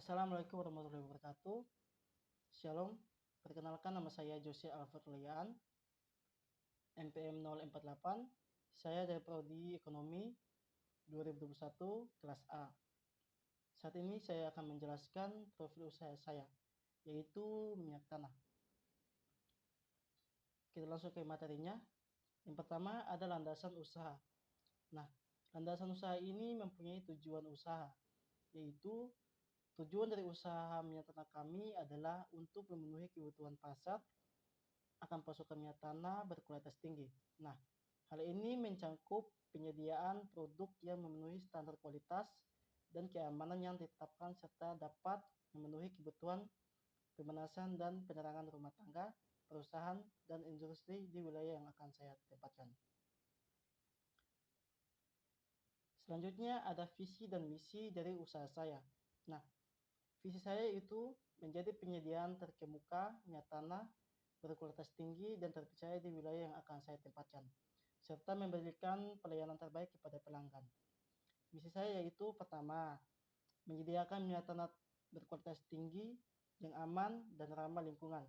Assalamualaikum warahmatullahi wabarakatuh. Shalom. Perkenalkan, nama saya Jose Alfred Lian, NPM 048. Saya dari Prodi Ekonomi 2021 kelas A. Saat ini saya akan menjelaskan profil usaha saya, yaitu minyak tanah. Kita langsung ke materinya. Yang pertama ada landasan usaha. Nah, landasan usaha ini mempunyai tujuan usaha, yaitu tujuan dari usaha minyak tanah kami adalah untuk memenuhi kebutuhan pasar akan pasokan minyak tanah berkualitas tinggi. Nah, hal ini mencakup penyediaan produk yang memenuhi standar kualitas dan keamanan yang ditetapkan serta dapat memenuhi kebutuhan pemanasan dan penerangan rumah tangga, perusahaan, dan industri di wilayah yang akan saya tempatkan. Selanjutnya ada visi dan misi dari usaha saya. Nah, visi saya itu menjadi penyediaan terkemuka minyak tanah berkualitas tinggi dan terpercaya di wilayah yang akan saya tempatkan, serta memberikan pelayanan terbaik kepada pelanggan. Misi saya yaitu pertama, menyediakan minyak tanah berkualitas tinggi yang aman dan ramah lingkungan.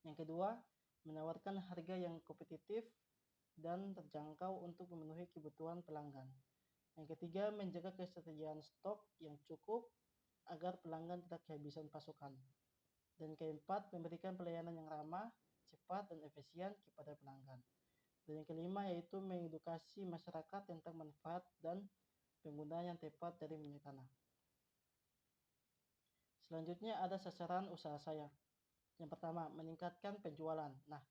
Yang kedua, menawarkan harga yang kompetitif dan terjangkau untuk memenuhi kebutuhan pelanggan. Yang ketiga, menjaga ketersediaan stok yang cukup agar pelanggan tidak kehabisan pasokan. Dan keempat, memberikan pelayanan yang ramah, cepat, dan efisien kepada pelanggan. Dan yang kelima yaitu mengedukasi masyarakat tentang manfaat dan penggunaan yang tepat dari minyak tanah. Selanjutnya ada sasaran usaha saya. Yang pertama, meningkatkan penjualan. Nah,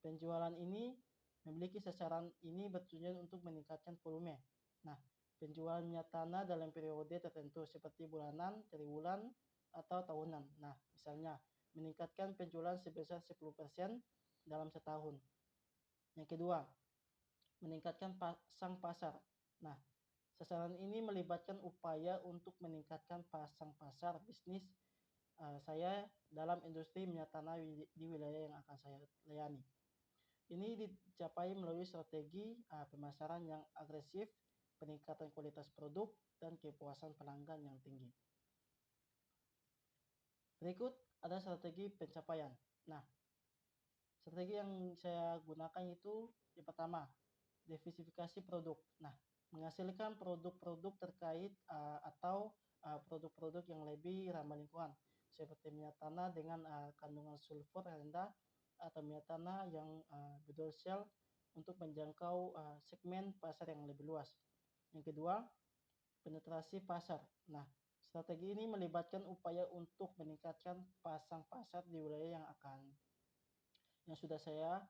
penjualan ini memiliki sasaran ini bertujuan untuk meningkatkan volume. Nah, penjualan minyak tanah dalam periode tertentu seperti bulanan, triwulan, atau tahunan. Nah, misalnya meningkatkan penjualan sebesar 10% dalam setahun. Yang kedua, meningkatkan pasang pasar. Nah, sasaran ini melibatkan upaya untuk meningkatkan pasang pasar bisnis saya dalam industri minyak tanah di wilayah yang akan saya layani. Ini dicapai melalui strategi pemasaran yang agresif, peningkatan kualitas produk, dan kepuasan pelanggan yang tinggi. Berikut ada strategi pencapaian. Nah, strategi yang saya gunakan itu yang pertama, diversifikasi produk. Nah, menghasilkan produk-produk terkait atau produk-produk yang lebih ramah lingkungan, seperti minyak tanah dengan kandungan sulfur rendah atau minyak tanah yang biodiesel untuk menjangkau segmen pasar yang lebih luas. Yang kedua, penetrasi pasar. Nah, strategi ini melibatkan upaya untuk meningkatkan pasang pasar di wilayah yang sudah saya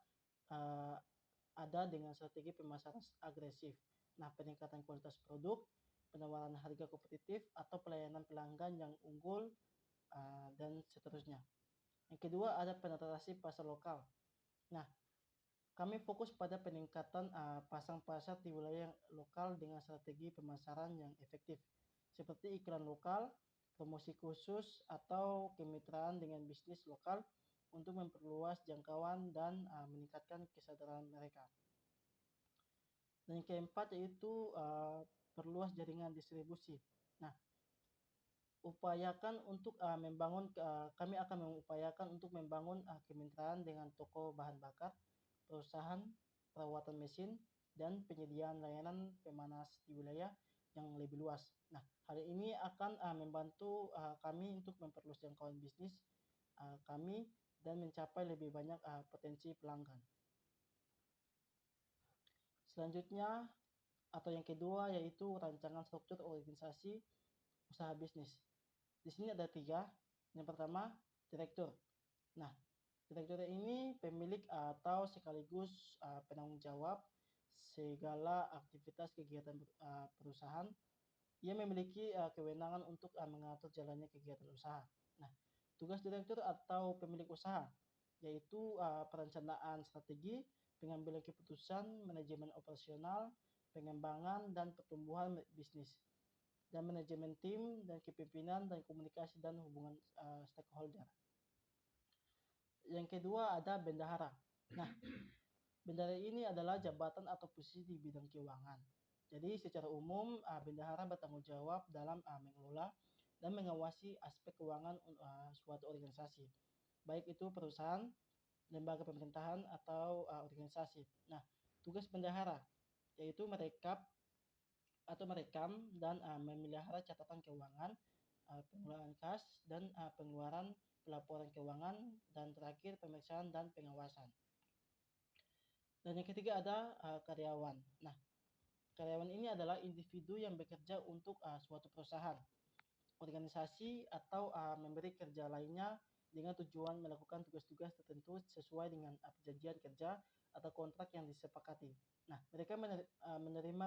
ada dengan strategi pemasaran agresif. Nah, peningkatan kualitas produk, penawaran harga kompetitif, atau pelayanan pelanggan yang unggul, dan seterusnya. Yang kedua ada penetrasi pasar lokal. Nah, kami fokus pada peningkatan pasang pasar di wilayah lokal dengan strategi pemasaran yang efektif, seperti iklan lokal, promosi khusus, atau kemitraan dengan bisnis lokal untuk memperluas jangkauan dan meningkatkan kesadaran mereka. Dan yang keempat yaitu perluas jaringan distribusi. Nah, kami akan mengupayakan untuk membangun kemitraan dengan toko bahan bakar, perusahaan perawatan mesin, dan penyediaan layanan pemanas di wilayah yang lebih luas. Nah, hal ini akan membantu kami untuk memperluas jangkauan bisnis kami dan mencapai lebih banyak potensi pelanggan. Selanjutnya atau yang kedua yaitu rancangan struktur organisasi usaha bisnis. Di sini ada 3. Yang pertama, direktur. Nah, direktur ini pemilik atau sekaligus penanggung jawab segala aktivitas kegiatan perusahaan. Ia memiliki kewenangan untuk mengatur jalannya kegiatan usaha. Nah, tugas direktur atau pemilik usaha yaitu perencanaan strategi, pengambilan keputusan, manajemen operasional, pengembangan dan pertumbuhan bisnis, dan manajemen tim dan kepemimpinan dan komunikasi dan hubungan stakeholder. Yang kedua ada bendahara. Nah, bendahara ini adalah jabatan atau posisi di bidang keuangan. Jadi secara umum bendahara bertanggung jawab dalam mengelola dan mengawasi aspek keuangan suatu organisasi, baik itu perusahaan, lembaga pemerintahan, atau organisasi. Nah, tugas bendahara yaitu merekam dan memelihara catatan keuangan, pengeluaran kas, dan pengeluaran pelaporan keuangan, dan terakhir pemeriksaan dan pengawasan. Dan yang ketiga ada karyawan. Nah, karyawan ini adalah individu yang bekerja untuk suatu perusahaan, organisasi, atau memberi kerja lainnya dengan tujuan melakukan tugas-tugas tertentu sesuai dengan perjanjian kerja atau kontrak yang disepakati. Nah, mereka menerima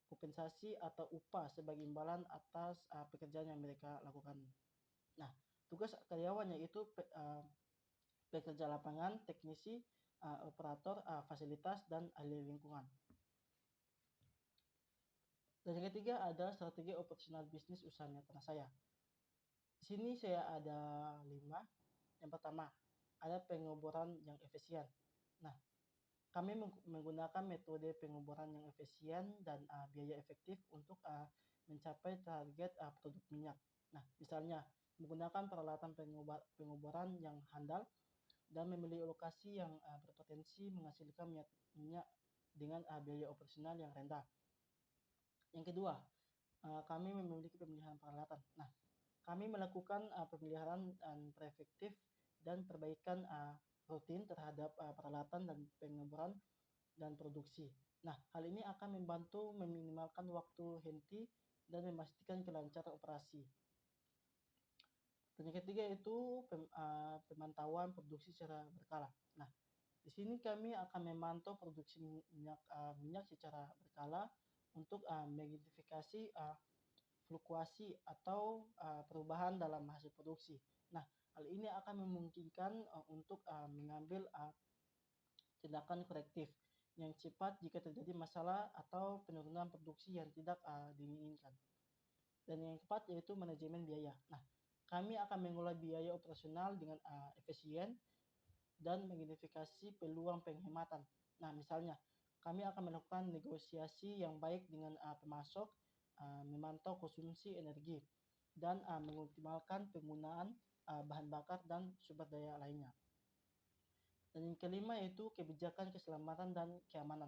kompensasi atau upah sebagai imbalan atas pekerjaan yang mereka lakukan. Nah, tugas karyawan yaitu pekerja lapangan, teknisi, operator fasilitas, dan ahli lingkungan. Dan yang ketiga ada strategi operasional bisnis usaha minyak tanah saya. Di sini saya ada 5. Yang pertama, ada pengoboran yang efisien. Nah, kami menggunakan metode pengoboran yang efisien dan biaya efektif untuk mencapai target produk minyak. Nah, misalnya menggunakan peralatan pengoboran yang handal dan memilih lokasi yang berpotensi menghasilkan minyak dengan biaya operasional yang rendah. Yang kedua, kami memiliki pemilihan peralatan. Nah, kami melakukan pemeliharaan preventif dan perbaikan rutin terhadap peralatan dan pengoboran dan produksi. Nah, hal ini akan membantu meminimalkan waktu henti dan memastikan kelancaran operasi. Dan yang ketiga itu pemantauan produksi secara berkala. Nah, di sini kami akan memantau produksi minyak secara berkala untuk mengidentifikasi fluktuasi atau perubahan dalam hasil produksi. Nah, hal ini akan memungkinkan untuk mengambil tindakan korektif yang cepat jika terjadi masalah atau penurunan produksi yang tidak diinginkan. Dan yang keempat yaitu manajemen biaya. Nah, kami akan mengelola biaya operasional dengan efisien dan mengidentifikasi peluang penghematan. Nah, misalnya kami akan melakukan negosiasi yang baik dengan pemasok, memantau konsumsi energi, dan mengoptimalkan penggunaan bahan bakar dan sumber daya lainnya. Dan yang kelima yaitu kebijakan keselamatan dan keamanan.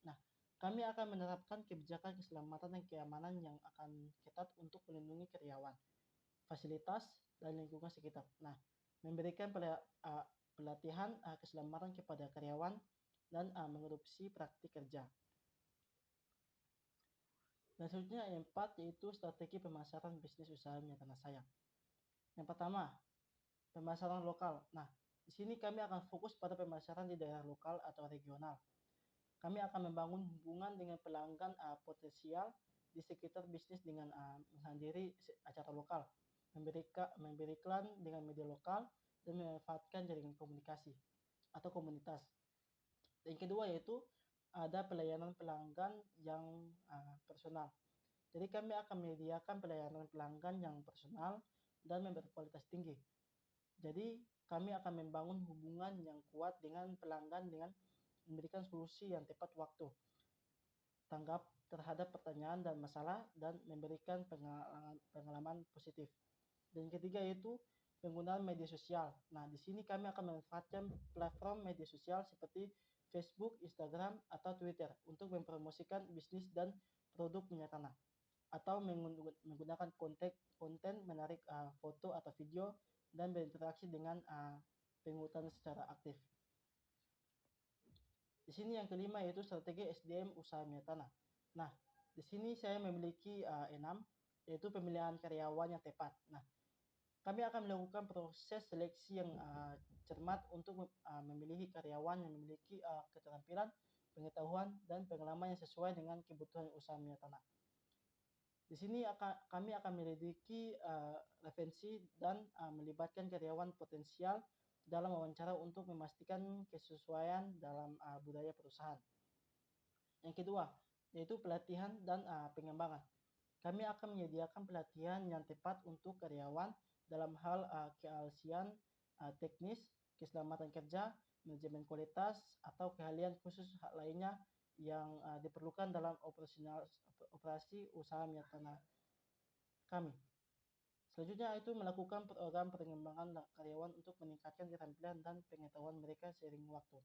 Nah, kami akan menerapkan kebijakan keselamatan dan keamanan yang akan ketat untuk melindungi karyawan, fasilitas, dan lingkungan sekitar. Nah, memberikan pelatihan keselamatan kepada karyawan dan mengadopsi praktik kerja. Dan selanjutnya yang 4 yaitu strategi pemasaran bisnis usaha minyak tanah saya. Yang pertama, pemasaran lokal. Nah, di sini kami akan fokus pada pemasaran di daerah lokal atau regional. Kami akan membangun hubungan dengan pelanggan potensial di sekitar bisnis dengan menghadiri acara lokal, memberi iklan dengan media lokal, dan memanfaatkan jaringan komunikasi atau komunitas. Dan yang kedua yaitu ada pelayanan pelanggan yang personal. Jadi kami akan menyediakan pelayanan pelanggan yang personal dan berkualitas tinggi. Jadi kami akan membangun hubungan yang kuat dengan pelanggan dengan memberikan solusi yang tepat waktu, tanggap terhadap pertanyaan dan masalah, dan memberikan pengalaman positif. Dan yang ketiga yaitu penggunaan media sosial. Nah, di sini kami akan memanfaatkan platform media sosial seperti Facebook, Instagram, atau Twitter untuk mempromosikan bisnis dan produk minyak tanah, atau menggunakan konten menarik foto atau video dan berinteraksi dengan penghutan secara aktif. Di sini yang kelima yaitu strategi SDM usaha minyak tanah. Nah, di sini saya memiliki 6, yaitu pemilihan karyawan yang tepat. Nah, kami akan melakukan proses seleksi yang cermat untuk memilih karyawan yang memiliki keterampilan, pengetahuan, dan pengalaman yang sesuai dengan kebutuhan usaha minyak tanah. Di sini kami akan menyelidiki referensi dan melibatkan karyawan potensial dalam wawancara untuk memastikan kesesuaian dalam budaya perusahaan. Yang kedua, yaitu pelatihan dan pengembangan. Kami akan menyediakan pelatihan yang tepat untuk karyawan dalam hal keahlian teknis, keselamatan kerja, manajemen kualitas, atau keahlian khusus lainnya yang diperlukan dalam operasi usaha minyak tanah kami. Selanjutnya itu melakukan program pengembangan karyawan untuk meningkatkan keterampilan dan pengetahuan mereka seiring waktu.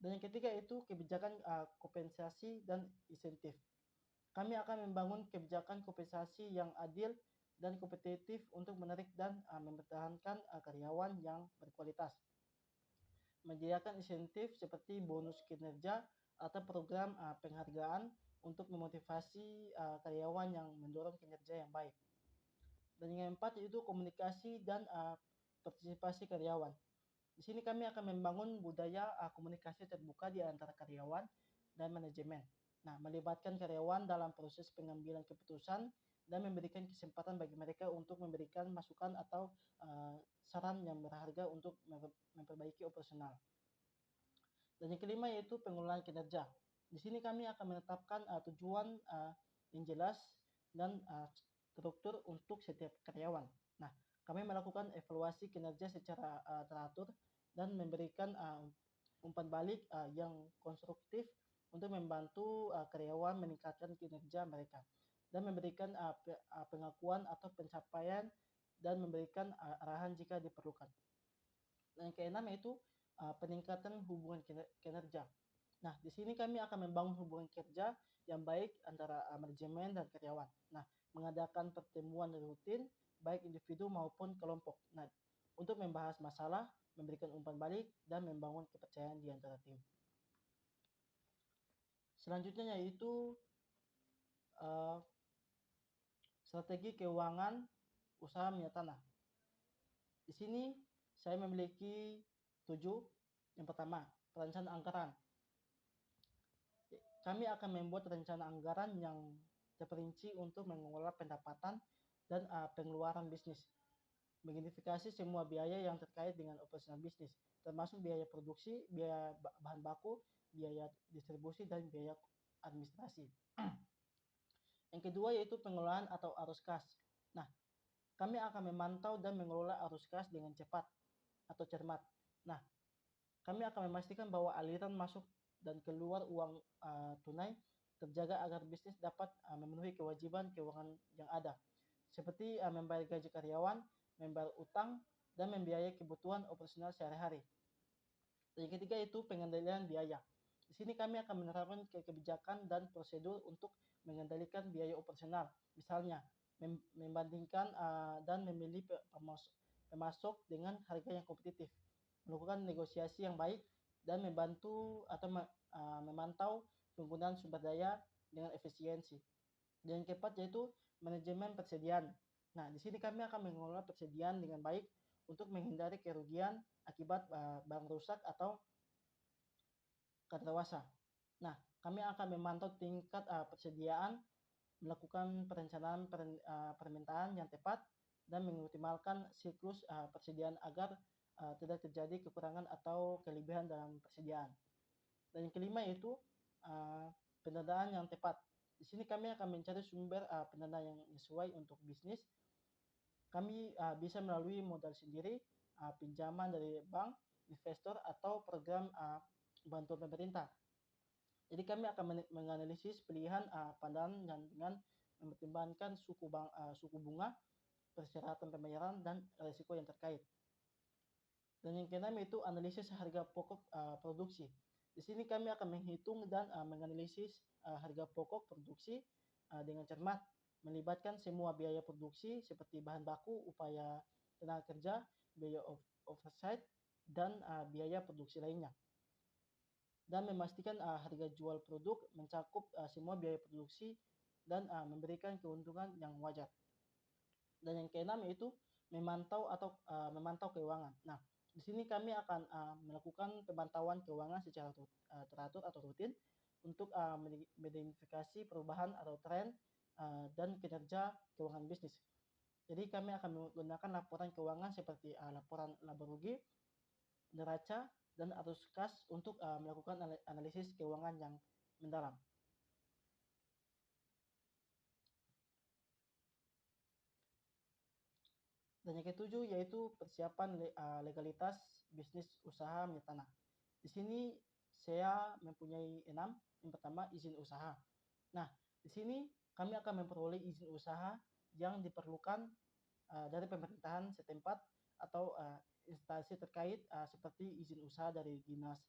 Dan yang ketiga itu kebijakan kompensasi dan insentif. Kami akan membangun kebijakan kompensasi yang adil dan kompetitif untuk menarik dan mempertahankan karyawan yang berkualitas. Menyediakan insentif seperti bonus kinerja atau program penghargaan untuk memotivasi karyawan yang mendorong kinerja yang baik. Dan yang keempat yaitu komunikasi dan partisipasi karyawan. Di sini kami akan membangun budaya komunikasi terbuka di antara karyawan dan manajemen. Nah, melibatkan karyawan dalam proses pengambilan keputusan dan memberikan kesempatan bagi mereka untuk memberikan masukan atau saran yang berharga untuk memperbaiki operasional. Dan yang kelima yaitu pengelolaan kinerja. Di sini kami akan menetapkan tujuan yang jelas dan struktur untuk setiap karyawan. Nah, kami melakukan evaluasi kinerja secara teratur dan memberikan umpan balik yang konstruktif untuk membantu karyawan meningkatkan kinerja mereka dan memberikan pengakuan atau pencapaian dan memberikan arahan jika diperlukan. Dan yang keenam yaitu peningkatan hubungan kinerja. Nah, di sini kami akan membangun hubungan kerja yang baik antara manajemen dan karyawan. Nah, mengadakan pertemuan rutin baik individu maupun kelompok. Nah, untuk membahas masalah, memberikan umpan balik, dan membangun kepercayaan di antara tim. Selanjutnya yaitu strategi keuangan usaha minyak tanah. Di sini saya memiliki 7. Yang pertama, perencanaan anggaran. Kami akan membuat rencana anggaran yang terperinci untuk mengelola pendapatan dan pengeluaran bisnis. Mengidentifikasi semua biaya yang terkait dengan operasional bisnis, termasuk biaya produksi, biaya bahan baku, biaya distribusi, dan biaya administrasi. Yang kedua yaitu pengelolaan atau arus kas. Nah, kami akan memantau dan mengelola arus kas dengan cepat atau cermat. Nah, kami akan memastikan bahwa aliran masuk dan keluar uang tunai terjaga agar bisnis dapat memenuhi kewajiban keuangan yang ada, seperti membayar gaji karyawan, membayar utang, dan membiayai kebutuhan operasional sehari-hari. Yang ketiga itu pengendalian biaya. Di sini kami akan menerapkan kebijakan dan prosedur untuk mengendalikan biaya operasional. Misalnya, membandingkan dan memilih pemasok dengan harga yang kompetitif, melakukan negosiasi yang baik, dan membantu atau memantau penggunaan sumber daya dengan efisiensi. Dan yang keempat yaitu manajemen persediaan. Nah, di sini kami akan mengelola persediaan dengan baik untuk menghindari kerugian akibat barang rusak atau kadaluarsa. Nah, kami akan memantau tingkat persediaan, melakukan perencanaan permintaan yang tepat, dan mengoptimalkan siklus persediaan agar tidak terjadi kekurangan atau kelebihan dalam persediaan. Dan yang kelima yaitu pendanaan yang tepat. Di sini kami akan mencari sumber pendanaan yang sesuai untuk bisnis. Kami bisa melalui modal sendiri, pinjaman dari bank, investor, atau program bantuan pemerintah. Jadi kami akan menganalisis pilihan pandangan dengan mempertimbangkan suku bunga, persyaratan pembayaran, dan risiko yang terkait. Dan yang keenam itu analisis harga pokok produksi. Di sini kami akan menghitung dan menganalisis harga pokok produksi dengan cermat, melibatkan semua biaya produksi seperti bahan baku, upaya tenaga kerja, biaya oversight, dan biaya produksi lainnya. Dan memastikan harga jual produk mencakup semua biaya produksi dan memberikan keuntungan yang wajar. Dan yang keenam yaitu memantau keuangan. Nah, di sini kami akan melakukan pemantauan keuangan secara teratur atau rutin untuk mengidentifikasi perubahan atau tren dan kinerja keuangan bisnis. Jadi kami akan menggunakan laporan keuangan seperti laporan laba rugi, neraca, dan arus kas untuk melakukan analisis keuangan yang mendalam. Dan yang ketujuh yaitu persiapan legalitas bisnis usaha minyak tanah. Di sini saya mempunyai 6. Yang pertama izin usaha. Nah, di sini kami akan memperoleh izin usaha yang diperlukan dari pemerintahan setempat atau instansi terkait seperti izin usaha dari Dinas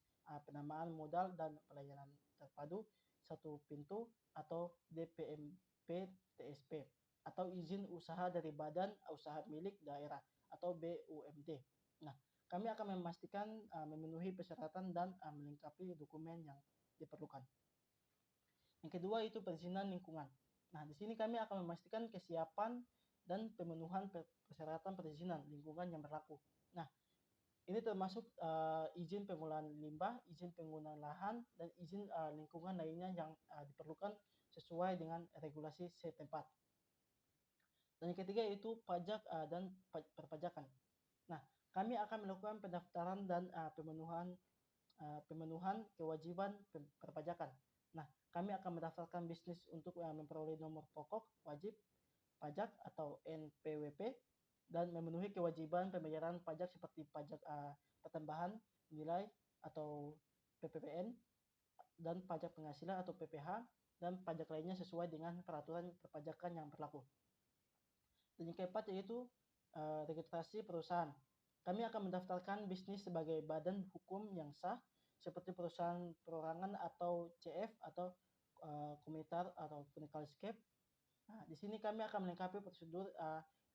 Penanaman Modal dan Pelayanan Terpadu Satu Pintu atau DPMP TSP atau izin usaha dari Badan Usaha Milik Daerah atau BUMD. Nah, kami akan memastikan memenuhi persyaratan dan melengkapi dokumen yang diperlukan. Yang kedua itu perizinan lingkungan. Nah, di sini kami akan memastikan kesiapan dan pemenuhan persyaratan perizinan lingkungan yang berlaku. Nah, ini termasuk izin pengolahan limbah, izin penggunaan lahan, dan izin lingkungan lainnya yang diperlukan sesuai dengan regulasi setempat. Dan yang ketiga itu pajak dan perpajakan. Nah, kami akan melakukan pendaftaran dan pemenuhan kewajiban perpajakan. Nah, kami akan mendaftarkan bisnis untuk memperoleh nomor pokok wajib pajak atau NPWP dan memenuhi kewajiban pembayaran pajak seperti pajak pertambahan nilai atau PPPN dan pajak penghasilan atau PPH dan pajak lainnya sesuai dengan peraturan perpajakan yang berlaku. Dan yang keempat yaitu registrasi perusahaan. Kami akan mendaftarkan bisnis sebagai badan hukum yang sah seperti perusahaan perorangan atau CF atau komunitar atau clinical escape. Nah, di sini kami akan melengkapi prosedur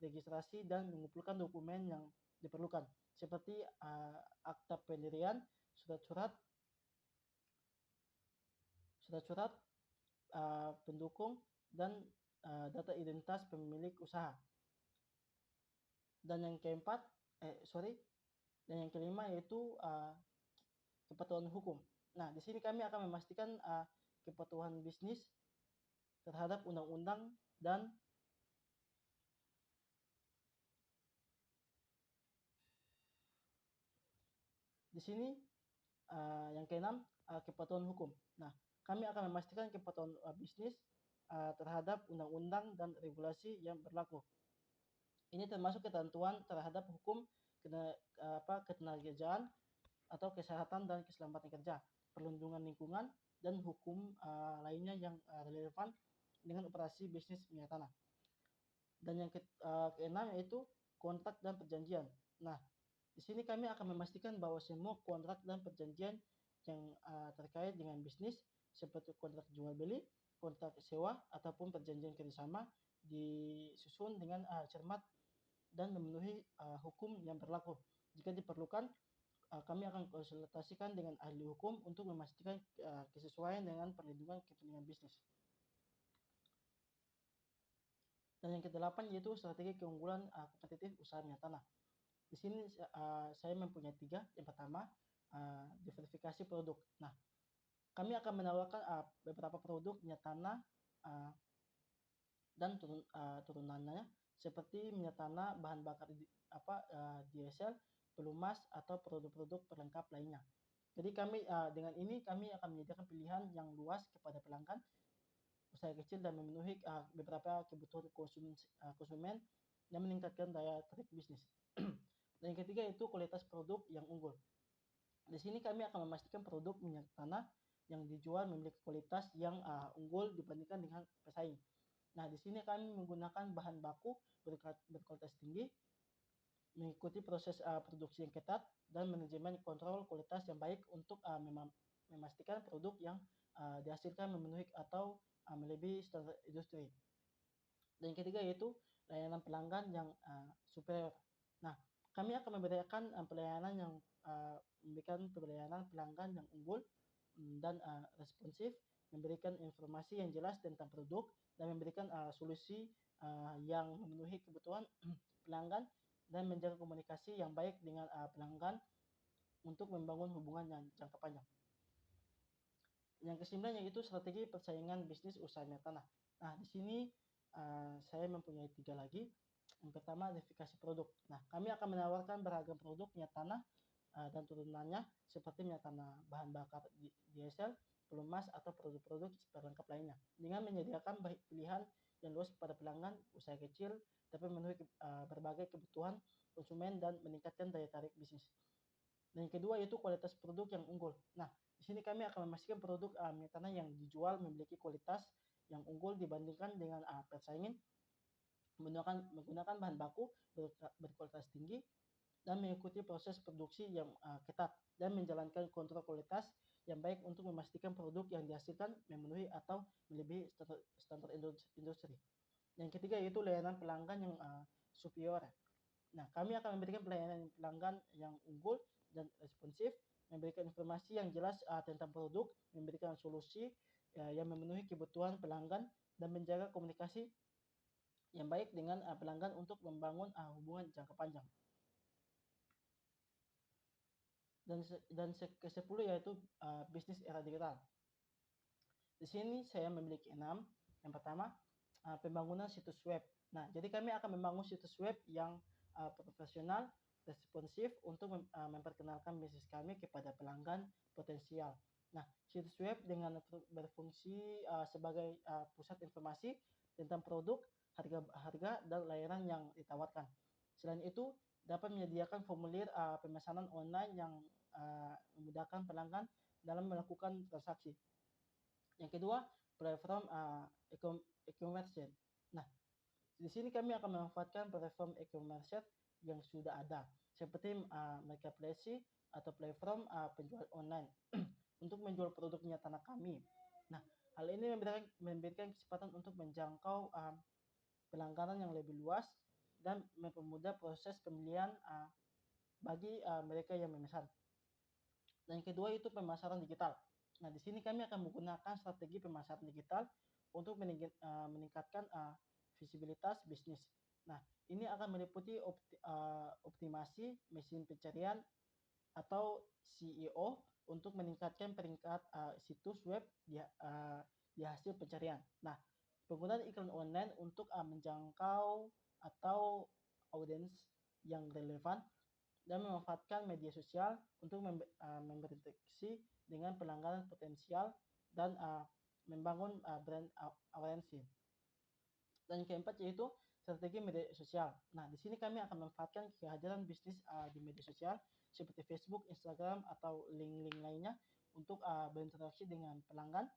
registrasi dan mengumpulkan dokumen yang diperlukan seperti akta pendirian, surat-surat pendukung dan data identitas pemilik usaha. Dan yang keempat, dan yang kelima yaitu kepatuhan hukum. Nah, di sini kami akan memastikan kepatuhan bisnis terhadap undang-undang dan di sini yang keenam kepatuhan hukum. Nah, kami akan memastikan kepatuhan bisnis terhadap undang-undang dan regulasi yang berlaku. Ini termasuk ketentuan terhadap hukum ketenagakerjaan atau kesehatan dan keselamatan kerja, perlindungan lingkungan, dan hukum lainnya yang relevan dengan operasi bisnis minyak tanah. Dan yang keenam yaitu kontrak dan perjanjian. Nah, di sini kami akan memastikan bahwa semua kontrak dan perjanjian yang terkait dengan bisnis seperti kontrak jual beli, kontrak sewa ataupun perjanjian kerjasama disusun dengan cermat dan memenuhi hukum yang berlaku. Jika diperlukan, kami akan konsultasikan dengan ahli hukum untuk memastikan kesesuaian dengan perlindungan kepentingan bisnis. Dan yang kedelapan yaitu strategi keunggulan kompetitif usaha minyak tanah. Di sini saya mempunyai 3. Yang pertama, diversifikasi produk. Nah, kami akan menawarkan beberapa produk minyak tanah dan turunannya seperti minyak tanah, bahan bakar diesel, pelumas atau produk-produk pelengkap lainnya. Jadi dengan ini kami akan menyediakan pilihan yang luas kepada pelanggan usaha kecil dan memenuhi beberapa kebutuhan konsumen dan meningkatkan daya tarik bisnis. Dan yang ketiga itu kualitas produk yang unggul. Di sini kami akan memastikan produk minyak tanah yang dijual memiliki kualitas yang unggul dibandingkan dengan pesaing. Nah, di sini kami menggunakan bahan baku berkualitas tinggi, mengikuti proses produksi yang ketat, dan manajemen kontrol kualitas yang baik untuk memastikan produk yang dihasilkan memenuhi atau melebihi standar industri. Dan yang ketiga yaitu layanan pelanggan yang superior. Nah, kami akan memberikan pelayanan yang memberikan pelayanan pelanggan yang unggul dan responsif, memberikan informasi yang jelas tentang produk, dan memberikan solusi yang memenuhi kebutuhan pelanggan dan menjaga komunikasi yang baik dengan pelanggan untuk membangun hubungan yang jangka panjang. Yang kesembilan yaitu strategi persaingan bisnis usaha minyak tanah. Nah, di sini saya mempunyai 3 lagi. Yang pertama, diversifikasi produk. Nah, kami akan menawarkan beragam produk minyak tanah dan turunannya seperti minyak tanah bahan bakar diesel, pelumas atau produk-produk pelengkap lainnya dengan menyediakan pilihan yang luas kepada pelanggan usaha kecil tapi memenuhi berbagai kebutuhan konsumen dan meningkatkan daya tarik bisnis. Dan yang kedua yaitu kualitas produk yang unggul. Nah, di sini kami akan memastikan produk minyak tanah yang dijual memiliki kualitas yang unggul dibandingkan dengan persaingin menggunakan bahan baku berkualitas tinggi dan mengikuti proses produksi yang ketat dan menjalankan kontrol kualitas yang baik untuk memastikan produk yang dihasilkan memenuhi atau melebihi standar industri. Yang ketiga yaitu layanan pelanggan yang superior. Nah, kami akan memberikan pelayanan pelanggan yang unggul dan responsif, memberikan informasi yang jelas tentang produk, memberikan solusi yang memenuhi kebutuhan pelanggan, dan menjaga komunikasi yang baik dengan pelanggan untuk membangun hubungan jangka panjang. Dan ke-10 yaitu bisnis era digital. Di sini saya memiliki 6. Yang pertama, pembangunan situs web. Nah, jadi kami akan membangun situs web yang profesional, responsif untuk memperkenalkan bisnis kami kepada pelanggan potensial. Nah, situs web dengan berfungsi sebagai pusat informasi tentang produk, harga, dan layanan yang ditawarkan. Selain itu, dapat menyediakan formulir pemesanan online yang memudahkan pelanggan dalam melakukan transaksi. Yang kedua, platform e-commerce. Nah, di sini kami akan memanfaatkan platform e-commerce yang sudah ada, seperti marketplace atau platform penjual online untuk menjual produknya tanah kami. Nah, hal ini memberikan kesempatan untuk menjangkau pelanggaran yang lebih luas dan mempermudah proses pembelian bagi mereka yang memesan. Dan yang kedua itu pemasaran digital. Nah, di sini kami akan menggunakan strategi pemasaran digital untuk meningkatkan visibilitas bisnis. Nah, ini akan meliputi optimasi mesin pencarian atau SEO untuk meningkatkan peringkat situs web di hasil pencarian. Nah, penggunaan iklan online untuk menjangkau atau audiens yang relevan dan memanfaatkan media sosial untuk berinteraksi dengan pelanggan potensial dan membangun brand awareness. Dan yang keempat yaitu strategi media sosial. Nah, di sini kami akan memanfaatkan kehadiran bisnis di media sosial seperti Facebook, Instagram, atau link-link lainnya untuk berinteraksi dengan pelanggan,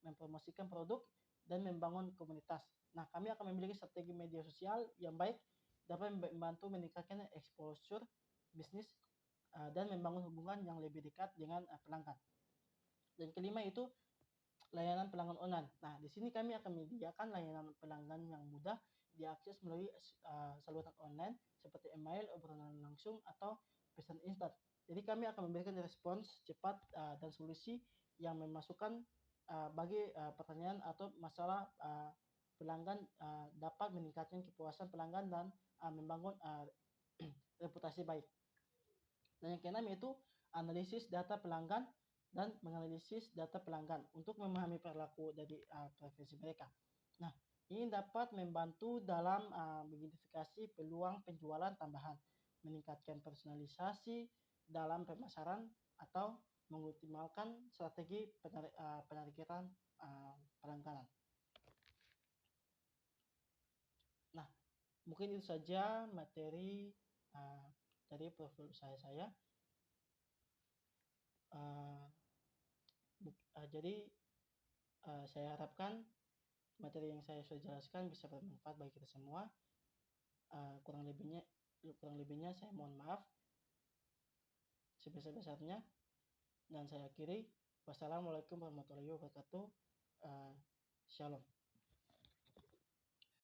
mempromosikan produk, dan membangun komunitas. Nah, kami akan memiliki strategi media sosial yang baik dapat membantu meningkatkan exposure bisnis dan membangun hubungan yang lebih dekat dengan pelanggan. Dan kelima itu layanan pelanggan online. Nah, di sini kami akan menyediakan layanan pelanggan yang mudah diakses melalui saluran online seperti email, obrolan langsung, atau pesan instan. Jadi kami akan memberikan respons cepat dan solusi yang memasukkan bagi pertanyaan atau masalah pelanggan dapat meningkatkan kepuasan pelanggan dan membangun reputasi baik. Dan yang keenam yaitu analisis data pelanggan dan menganalisis data pelanggan untuk memahami perilaku dari preferensi mereka. Nah, ini dapat membantu dalam mengidentifikasi peluang penjualan tambahan, meningkatkan personalisasi dalam pemasaran, atau mengoptimalkan strategi penarikan pelanggan. Nah, mungkin itu saja materi dari profil saya. Jadi saya harapkan materi yang saya sudah jelaskan bisa bermanfaat bagi kita semua. Kurang lebihnya saya mohon maaf sebesar-besarnya, dan saya akhiri. Wassalamualaikum warahmatullahi wabarakatuh. Shalom.